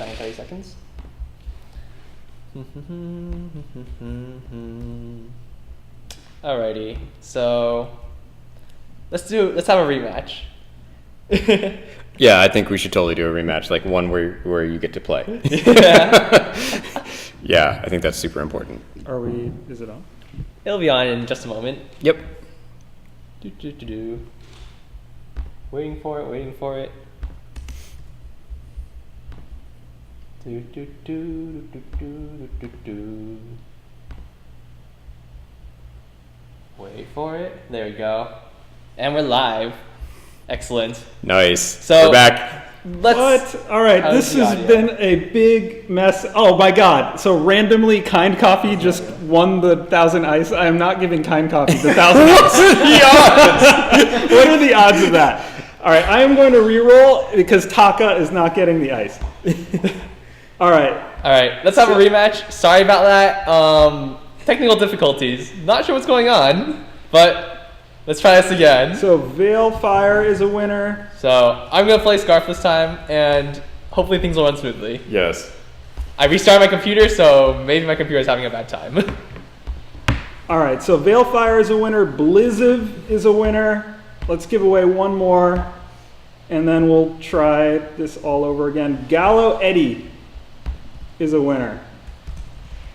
Restarting 30 seconds. Alrighty, so let's have a rematch. Yeah, I think we should totally do a rematch, like one where you get to play. Yeah. Yeah, I think that's super important. Is it on? It'll be on in just a moment. Yep. Waiting for it. Wait for it. There we go. And we're live. Excellent. Nice. So we're back. Let's. What? All right, this has been a big mess. Oh my God! So randomly, Kind Coffee just won the 1,000 ice. I am not giving Kind Coffee the 1,000 ice. The odds? What are the odds of that? All right, I am going to re-roll because Taka is not getting the ice. All right. Let's have a rematch. Sorry about that. Technical difficulties. Not sure what's going on, but let's try this again. So Veilfire is a winner. So I'm gonna play Scarf this time, and hopefully things will run smoothly. Yes. I restarted my computer, so maybe my computer is having a bad time. All right, so Veilfire is a winner. Blizziv is a winner. Let's give away one more, and then we'll try this all over again. Gallo Eddie is a winner.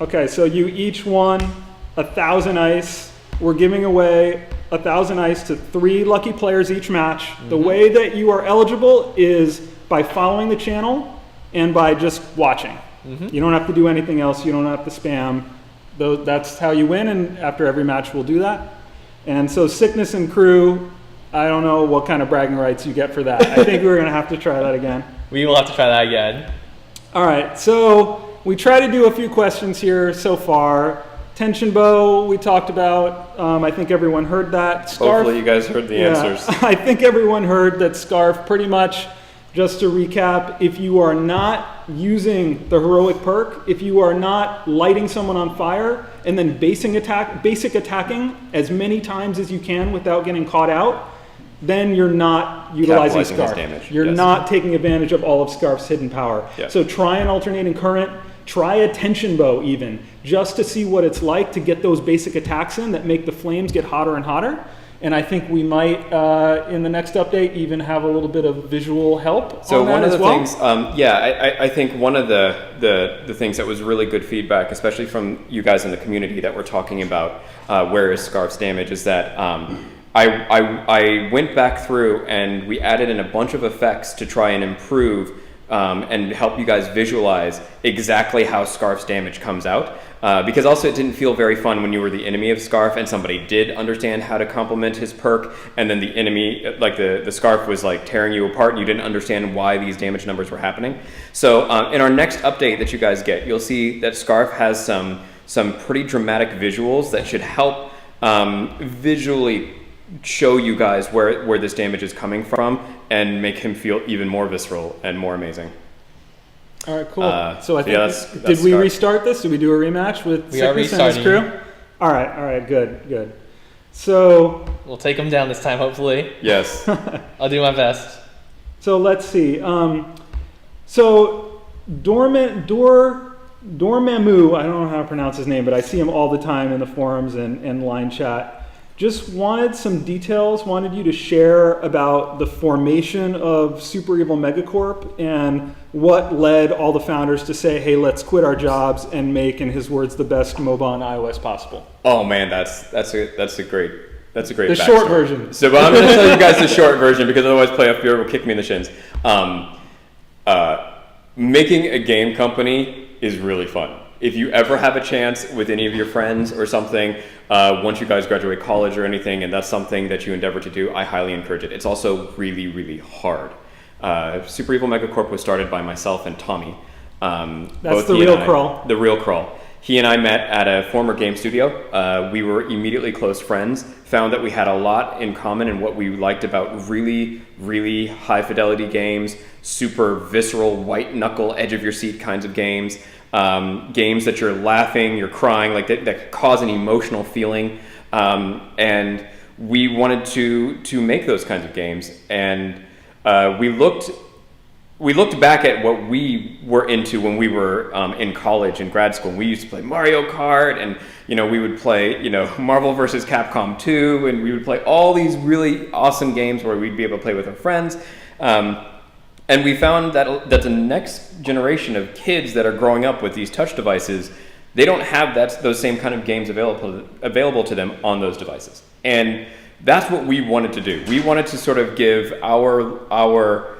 Okay, so you each won 1,000 ice. We're giving away 1,000 ice to 3 lucky players each match. Mm-hmm. The way that you are eligible is by following the channel and by just watching. Mm-hmm. You don't have to do anything else. You don't have to spam. That's how you win, and after every match we'll do that. And so Sickness and Crew, I don't know what kind of bragging rights you get for that. I think we're going to have to try that again. We will have to try that again. All right, so we try to do a few questions here so far. Tension Bow, we talked about. I think everyone heard that. Scarf, hopefully you guys heard the answers. I think everyone heard that Scarf pretty much, just to recap, if you are not using the heroic perk, if you are not lighting someone on fire and then basic attacking as many times as you can without getting caught out, then you're not utilizing Scarf. You're not taking advantage of all of Scarf's hidden power. Yes. So try an alternating current, try a tension bow even, just to see what it's like to get those basic attacks in that make the flames get hotter and hotter. And I think we might, in the next update, even have a little bit of visual help. So on that one of the as well. things, I think one of the things that was really good feedback, especially from you guys in the community that we're talking about, where is Scarf's damage, is that I went back through and we added in a bunch of effects to try and improve and help you guys visualize exactly how Scarf's damage comes out. Because also it didn't feel very fun when you were the enemy of Scarf and somebody did understand how to complement his perk, and then the enemy, like the Scarf was like tearing you apart and you didn't understand why these damage numbers were happening. So in our next update that you guys get, you'll see that Scarf has some pretty dramatic visuals that should help visually show you guys where this damage is coming from and make him feel even more visceral and more amazing. All right, cool. So I think, that's did we Scarf. restart this? Did we do a rematch with We are Sickness and his restarting. crew? All right, good. So We'll take him down this time, hopefully. Yes. I'll do my best. So let's see. So Dormammu, I don't know how to pronounce his name, but I see him all the time in the forums and line chat. Just wanted some details, wanted you to share about the formation of Super Evil Megacorp and what led all the founders to say, hey, let's quit our jobs and make, in his words, the best MOBA on iOS possible. Oh man, that's a great The backstory. short version. So but I'm going to tell you guys the short version because otherwise Playoff Fear will kick me in the shins. Making a game company is really fun. If you ever have a chance with any of your friends or something, once you guys graduate college or anything, and that's something that you endeavor to do, I highly encourage it. It's also really, really hard. Super Evil Megacorp was started by myself and Tommy. That's the real Krull. The real Krull. He and I met at a former game studio. We were immediately close friends, found that we had a lot in common in what we liked about really, really high fidelity games, super visceral, white knuckle, edge of your seat kinds of games. Games that you're laughing, you're crying, like that cause an emotional feeling, and we wanted to make those kinds of games. And we looked we looked back at what we were into when we were in college and grad school. We used to play Mario Kart, and we would play Marvel vs. Capcom 2, and we would play all these really awesome games where we'd be able to play with our friends. And we found that the next generation of kids that are growing up with these touch devices, they don't have those same kind of games available to them on those devices. And that's what we wanted to do. We wanted to sort of give our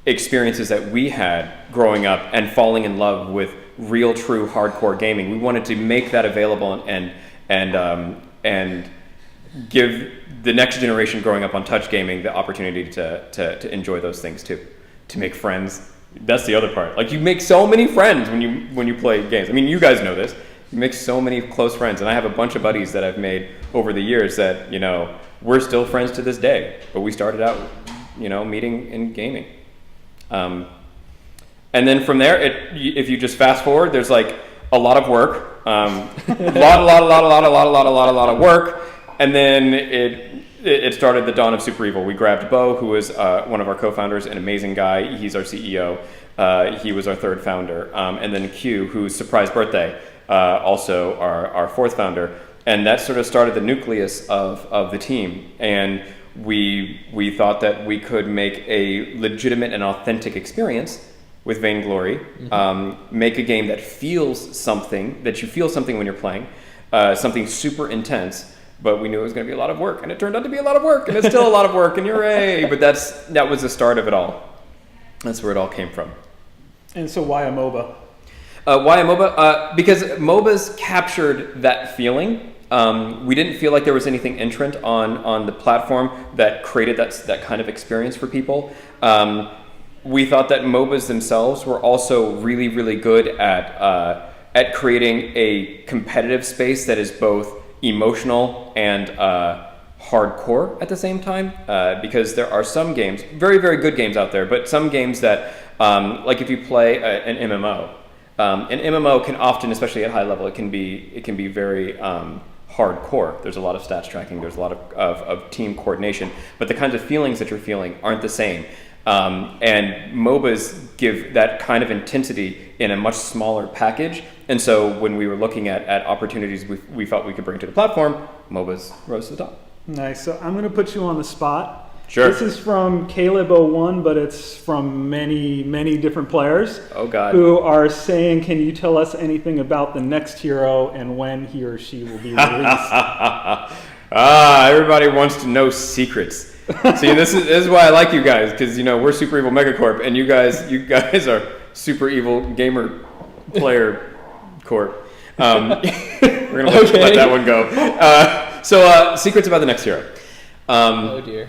experiences that we had growing up and falling in love with real, true, hardcore gaming. We wanted to make that available and give the next generation growing up on touch gaming the opportunity to enjoy those things too, to make friends. That's the other part. Like, you make so many friends when you play games. I mean, you guys know this. You make so many close friends, and I have a bunch of buddies that I've made over the years that we're still friends to this day. But we started out, meeting in gaming. And then from there, if you just fast forward, there's like a lot of work, a lot of work, and then it started the dawn of Super Evil. We grabbed Bo, who was one of our co-founders, an amazing guy. He's our CEO. He was our third founder, and then Q, whose surprise birthday, also our fourth founder, and that sort of started the nucleus of the team. And we thought that we could make a legitimate and authentic experience with Vainglory, make a game that feels something, that you feel something when you're playing, something super intense, but we knew it was going to be a lot of work, and it turned out to be a lot of work, and it's still a lot of work, and hooray! But that was the start of it all. That's where it all came from. And so why a MOBA? Why a MOBA? Because MOBAs captured that feeling. We didn't feel like there was anything entrant on the platform that created that kind of experience for people. We thought that MOBAs themselves were also really, really good at creating a competitive space that is both emotional and hardcore at the same time. Because there are some games, very, very good games out there, but some games that, like if you play an MMO, an MMO can often, especially at high level, it can be very hardcore. There's a lot of stats tracking, there's a lot of team coordination, but the kinds of feelings that you're feeling aren't the same. And MOBAs give that kind of intensity in a much smaller package. And so when we were looking at opportunities we felt we could bring to the platform, MOBAs rose to the top. Nice. So I'm going to put you on the spot. Sure. This is from Caleb01, but it's from many, many different players. Oh, God. Who are saying, can you tell us anything about the next hero and when he or she will be released? Everybody wants to know secrets. See, this is why I like you guys, because we're Super Evil Megacorp, and you guys are Super Evil Gamer Player Corp. We're gonna let that one go. So secrets about the next hero. Oh dear.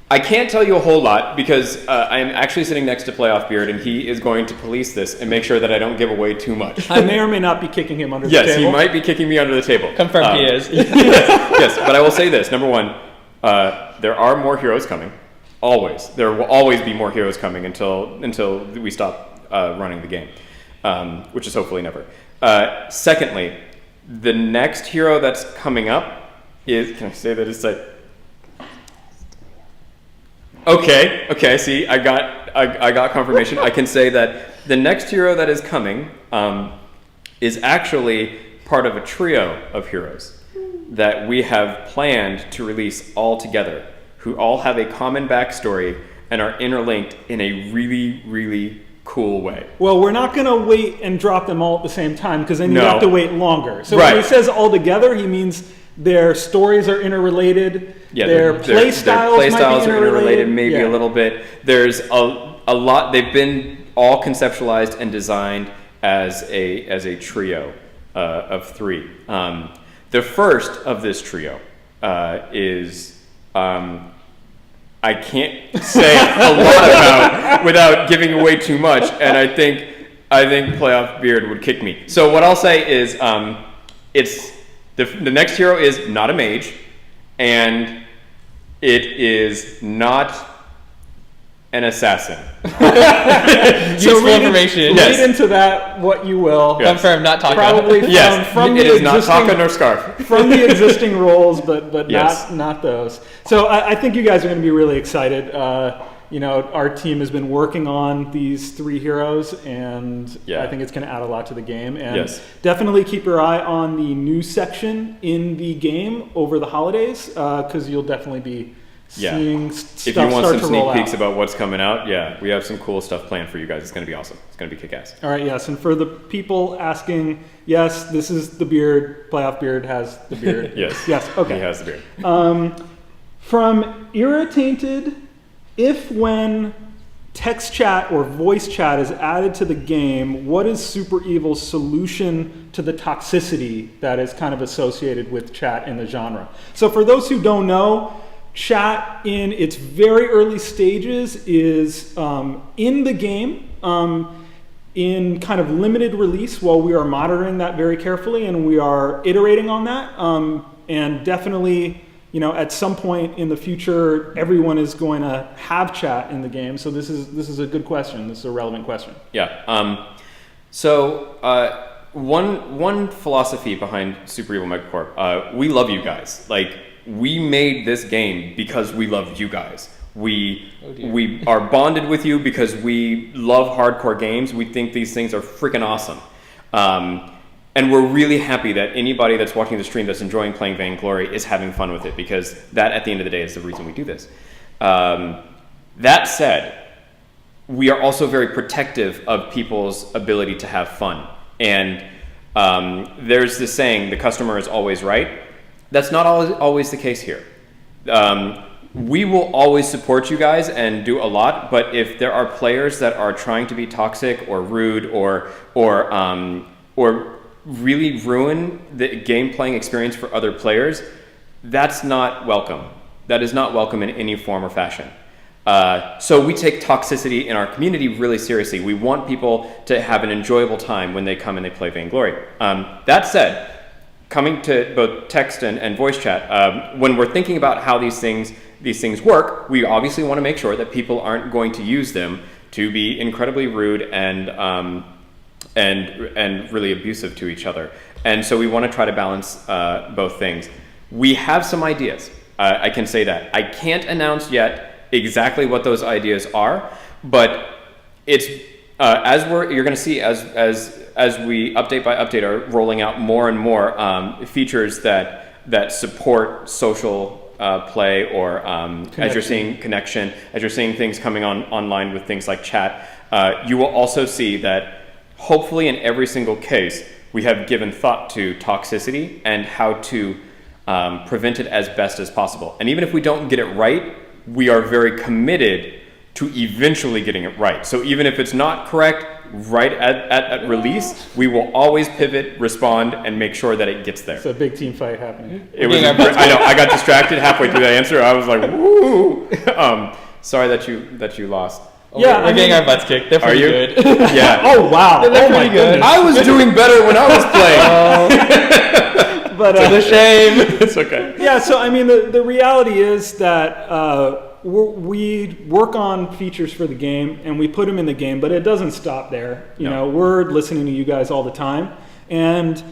I can't tell you a whole lot because I am actually sitting next to Playoff Beard, and he is going to police this and make sure that I don't give away too much. I may or may not be kicking him under the table. Yes, he might be kicking me under the table. Confirmed he is. yes, but I will say this. Number one, there are more heroes coming. Always. There will always be more heroes coming until we stop running the game, which is hopefully never. Secondly, the next hero that's coming up is... Can I say that? It's like... Okay, see, I got confirmation. I can say that the next hero that is coming is actually part of a trio of heroes that we have planned to release all together, who all have a common backstory and are interlinked in a really, really cool way. Well, we're not going to wait and drop them all at the same time, because then you No. have to wait longer. So Right. when he says all together, he means their stories are interrelated, their play styles might be are interrelated, maybe Yeah. a little bit. There's a lot. They've been all conceptualized and designed as a trio of three. The first of this trio is I can't say a lot about without giving away too much, and I think Playoff Beard would kick me. So what I'll say is it's the next hero is not a mage, and it is not an assassin. Useful information. Yes. Read into that what you will. Yes. Confirmed, not Taka. Probably from it the is not existing, Taka nor Scarf. from the existing roles, but Yes. not those. So I think you guys are going to be really excited. our team has been working on these 3 heroes, and I think it's going to add a lot to the game. And definitely keep your eye on the news section in the game over the holidays, because you'll definitely be seeing stuff if you want start some to roll sneak peeks out. about what's coming out, we have some cool stuff planned for you guys. It's going to be awesome. It's going to be kick-ass. All right, yes. And for the people asking, yes, this is the beard. Playoff Beard has the beard. Yes, okay. He has the beard. From Irritated, if when text chat or voice chat is added to the game, what is Super Evil's solution to the toxicity that is kind of associated with chat in the genre? So for those who don't know, chat in its very early stages is in the game in kind of limited release while we are monitoring that very carefully, and we are iterating on that. And definitely, at some point in the future, everyone is going to have chat in the game. So this is a good question. This is a relevant question. Yeah. So one philosophy behind Super Evil Megacorp, we love you guys. Like, we made this game because we love you guys. We are bonded with you because we love hardcore games. We think these things are freaking awesome. And we're really happy that anybody that's watching the stream that's enjoying playing Vainglory is having fun with it, because that, at the end of the day, is the reason we do this. That said, we are also very protective of people's ability to have fun. And there's this saying, the customer is always right. That's not always the case here. We will always support you guys and do a lot, but if there are players that are trying to be toxic or rude or really ruin the game playing experience for other players, that's not welcome. That is not welcome in any form or fashion. So we take toxicity in our community really seriously. We want people to have an enjoyable time when they come and they play Vainglory. That said, coming to both text and voice chat, when we're thinking about how these things work, we obviously want to make sure that people aren't going to use them to be incredibly rude and really abusive to each other. And so we want to try to balance both things. We have some ideas. I can say that. I can't announce yet exactly what those ideas are, but it's you're going to see as we update by update are rolling out more and more features that support social play, or as you're seeing connection, as you're seeing things coming online with things like chat, you will also see that hopefully in every single case we have given thought to toxicity and how to prevent it as best as possible. And even if we don't get it right, we are very committed to eventually getting it right. So even if it's not correct right at release, we will always pivot, respond, and make sure that it gets there. It's a big team fight happening. I know. I got distracted halfway through that answer. I was like, woo! Sorry that you lost. We're getting our butts kicked. They're pretty good. Yeah. Oh wow. They're pretty good. I was doing better when I was playing. But it's a shame. It's okay. Yeah. So I mean, the reality is that we work on features for the game and we put them in the game, but it doesn't stop there. You know, we're listening to you guys all the time, and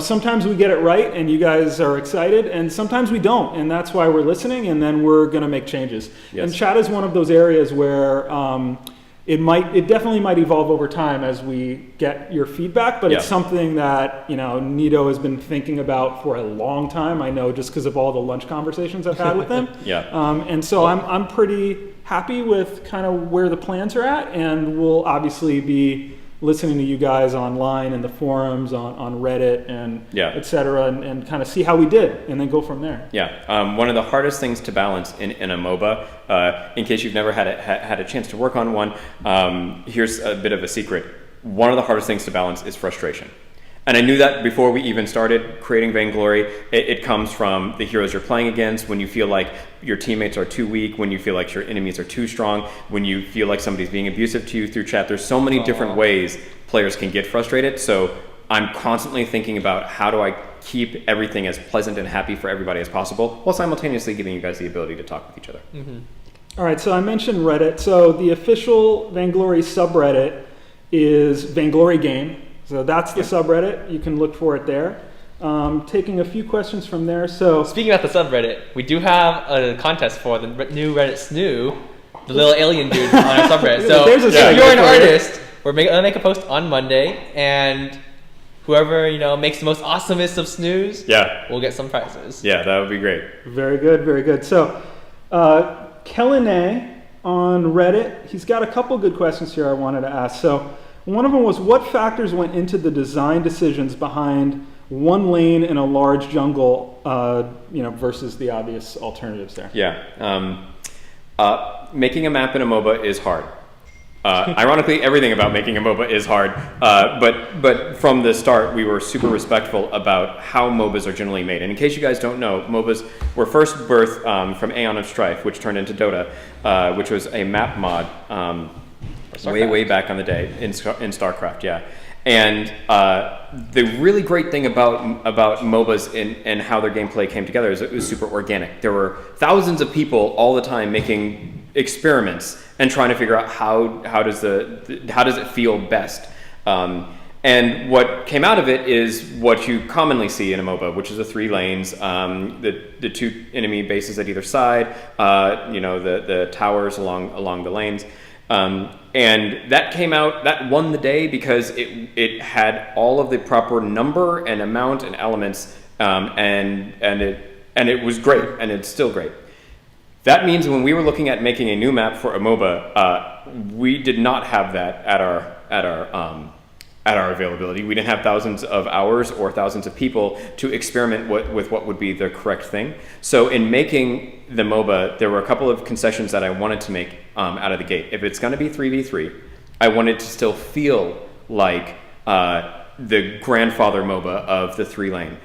sometimes we get it right and you guys are excited, and sometimes we don't, and that's why we're listening, and then we're going to make changes. Yes. And chat is one of those areas where it definitely might evolve over time as we get your feedback, but it's something that Neato has been thinking about for a long time. I know, just because of all the lunch conversations I've had with them. And so I'm pretty happy with kind of where the plans are at, and we'll obviously be listening to you guys online in the forums, on Reddit, and et cetera, and kind of see how we did, and then go from there. One of the hardest things to balance in a MOBA, in case you've never had a chance to work on one, here's a bit of a secret. One of the hardest things to balance is frustration. And I knew that before we even started creating Vainglory. It comes from the heroes you're playing against, when you feel like your teammates are too weak, when you feel like your enemies are too strong, when you feel like somebody's being abusive to you through chat. There's so many different ways players can get frustrated. So I'm constantly thinking about how do I keep everything as pleasant and happy for everybody as possible, while simultaneously giving you guys the ability to talk with each other. All right, so I mentioned Reddit. So the official Vainglory subreddit is Vainglory Game. So that's the subreddit. You can look for it there. Taking a few questions from there. So speaking about the subreddit, we do have a contest for the new Reddit Snoo the little alien dude on our subreddit. So There's a if segment you're an for you. artist, gonna make a post on Monday, and whoever makes the most awesomest of snooze, will get some prizes. Yeah, that would be great. Very good, very good. So, Kellene on Reddit, he's got a couple good questions here I wanted to ask. So, one of them was, what factors went into the design decisions behind one lane in a large jungle, versus the obvious alternatives there? Yeah. Making a map in a MOBA is hard. Ironically, everything about making a MOBA is hard. But from the start, we were super respectful about how MOBAs are generally made. And in case you guys don't know, MOBAs were first birthed from Aeon of Strife, which turned into Dota, which was a map mod way back on the day in StarCraft. Yeah. And the really great thing about MOBAs and how their gameplay came together is it was super organic. There were thousands of people all the time making experiments and trying to figure out how does it feel best. And what came out of it is what you commonly see in a MOBA, which is the 3 lanes, the 2 enemy bases at either side, the towers along the lanes. And that came out, that won the day because it had all of the proper number and amount and elements, and it was great, and it's still great. That means when we were looking at making a new map for a MOBA, we did not have that at our availability. We didn't have thousands of hours or thousands of people to experiment with what would be the correct thing. So in making the MOBA, there were a couple of concessions that I wanted to make out of the gate. If it's going to be 3v3, I wanted to still feel like the grandfather MOBA of the 3-lane.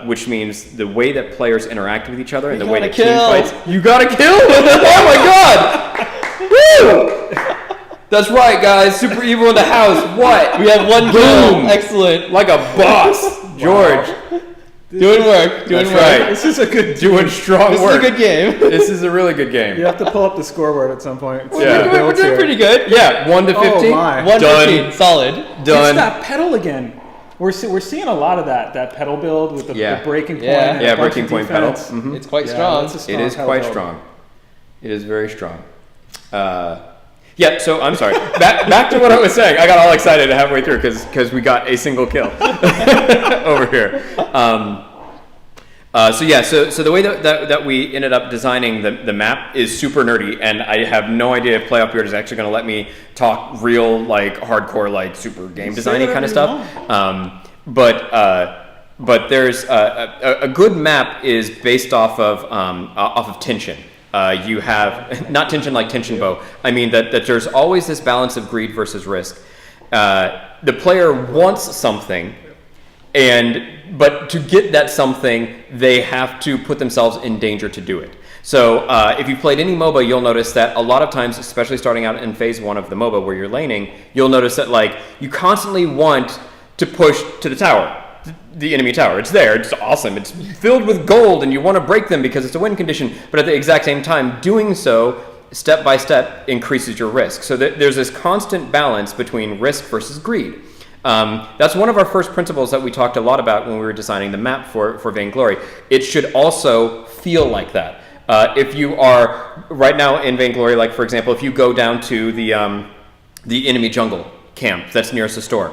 Which means the way that players interact with each other and the way that team fights. You gotta kill! Oh my god! Woo! That's right, guys. Super evil in the house. What? We have 1 kill. Excellent. Like a boss. George. Doing work. Doing That's work. right. This is a good Doing strong This work. is a good game. This is a really good game. You have to pull up the scoreboard at some point. Yeah. We're doing pretty good. Yeah, 1 to 15. Oh my. 1 Done. 15. Solid. It's Done. that pedal again. We're seeing a lot of that pedal build with the breaking point. Yeah. and Yeah, a bunch breaking of point pedal. defense. Mhm. It's quite Yeah, strong. that's a strong It is pedal quite build. strong. It is very strong. Yeah, so I'm sorry. Back to what I was saying. I got all excited halfway through because we got a single kill over here. So the way that we ended up designing the map is super nerdy, and I have no idea if Playoff Beard is actually going to let me talk real, like, hardcore, like, super game designy kind of stuff. But there's a good map is based off of tension. You have not tension like tension bow. I mean that there's always this balance of greed versus risk. The player wants something, but to get that something, they have to put themselves in danger to do it. So if you've played any MOBA, you'll notice that a lot of times, especially starting out in phase 1 of the MOBA where you're laning, you'll notice that like you constantly want to push to the tower. The enemy tower. It's there. It's awesome. It's filled with gold, and you want to break them because it's a win condition. But at the exact same time, doing so step by step increases your risk. So there's this constant balance between risk versus greed. That's one of our first principles that we talked a lot about when we were designing the map for Vainglory. It should also feel like that. If you are right now in Vainglory, like for example, if you go down to the enemy jungle camp that's nearest the store,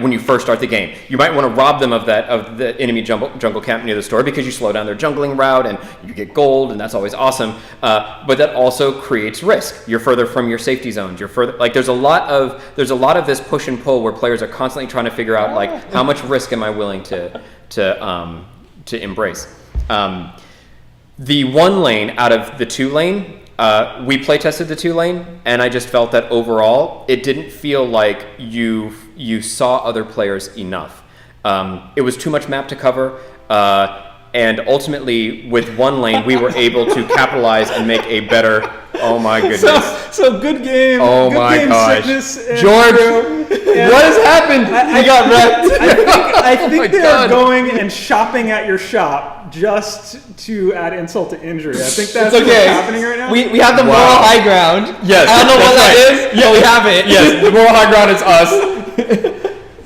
when you first start the game, you might want to rob them of the enemy jungle camp near the store because you slow down their jungling route and you get gold, and that's always awesome. But that also creates risk. You're further from your safety zones. You're further, like there's a lot of this push and pull where players are constantly trying to figure out like how much risk am I willing to embrace. The 1 lane out of the 2 lane. We play tested the 2 lane, and I just felt that overall it didn't feel like you saw other players enough. It was too much map to cover, and ultimately with 1 lane we were able to capitalize and make a better. Oh my goodness! So good game. Oh good my game, gosh, Sickness and George! Drew. And What has happened? We got wrecked. I think Oh my they God. are going and shopping at your shop just to add insult to injury. I think that's It's okay. what's happening right now. We have the Wow. moral high ground. Yes, I don't know what that's that right. is, but we have it. Yes, the moral high ground is us.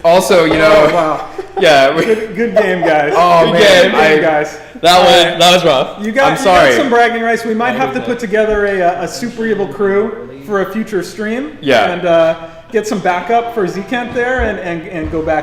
Also, Oh, wow. yeah. Good game, guys. Oh, Good man, game, I- guys. That was rough. You got, I'm sorry. You got some bragging rights. We might have to put together a super evil crew for a future stream. Yeah. And get some backup for Zkent there and go back.